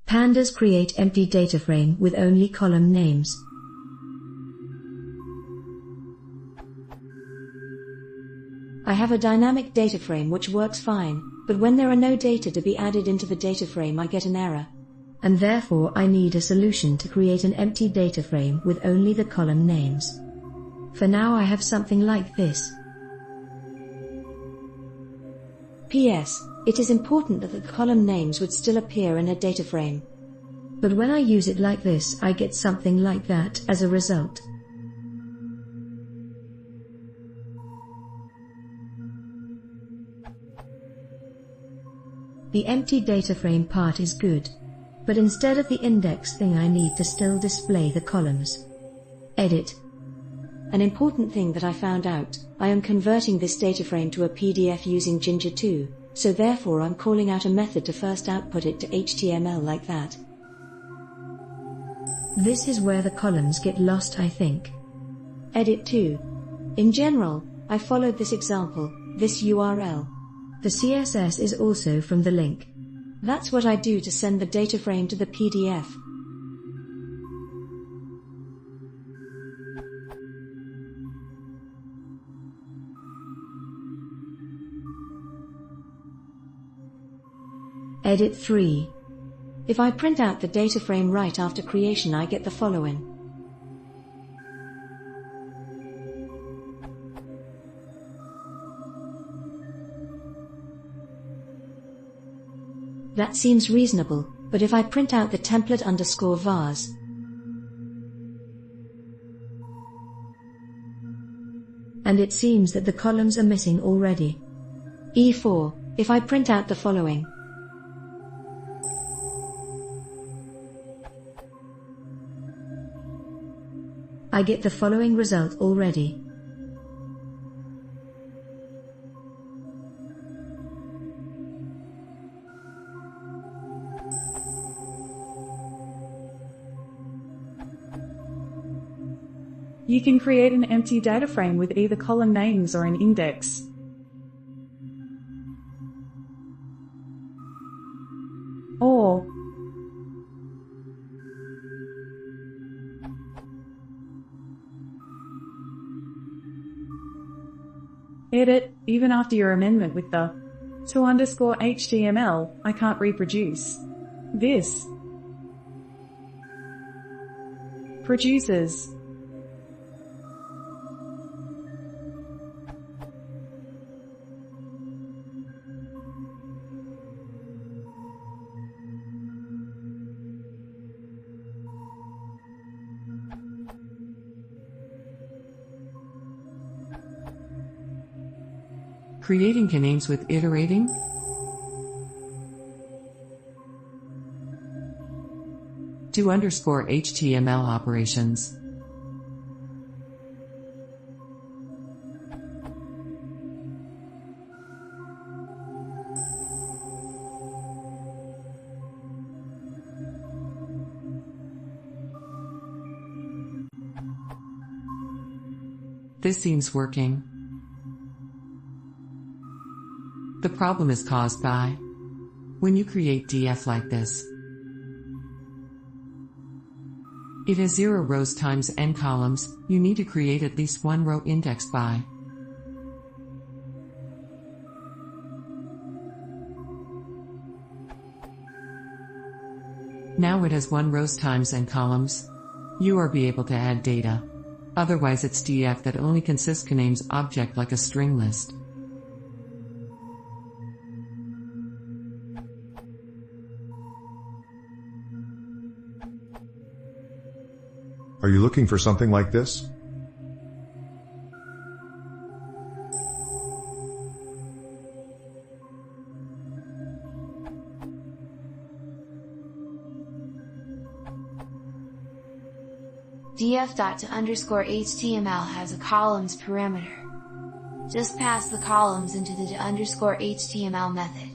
Pandas create empty data frame with only column names. I have a dynamic data frame which works fine, but when there are no data to be added into the data frame I get an error. And therefore I need a solution to create an empty data frame with only the column names. For now I have something like this. PS. It is important that the column names would still appear in a data frame. But when I use it like this, I get something like that as a result. The empty data frame part is good. But instead of the index thing I need to still display the columns. Edit. An important thing that I found out, I am converting this data frame to a PDF using Ginger 2, so therefore I'm calling out a method to first output it to HTML like that. This is where the columns get lost, I think. Edit 2. In general, I followed this example, this URL. The CSS is also from the link. That's what I do to send the data frame to the PDF. Edit 3. If I print out the data frame right after creation, I get the following. That seems reasonable, but if I print out the template_vars, and it seems that the columns are missing already. E4, if I print out the following. I get the following result already. You can create an empty data frame with either column names or an index. Or edit, even after your amendment with the to_HTML, I can't reproduce. This produces creating names with iterating. _HTML operations. This seems working. The problem is caused by when you create DF like this. It has 0 rows times n columns, you need to create at least one row indexed by. Now it has 1 rows times n columns. You are be able to add data. Otherwise it's DF that only consists names object like a string list. Are you looking for something like this? df.to_HTML has a columns parameter. Just pass the columns into the to_HTML method.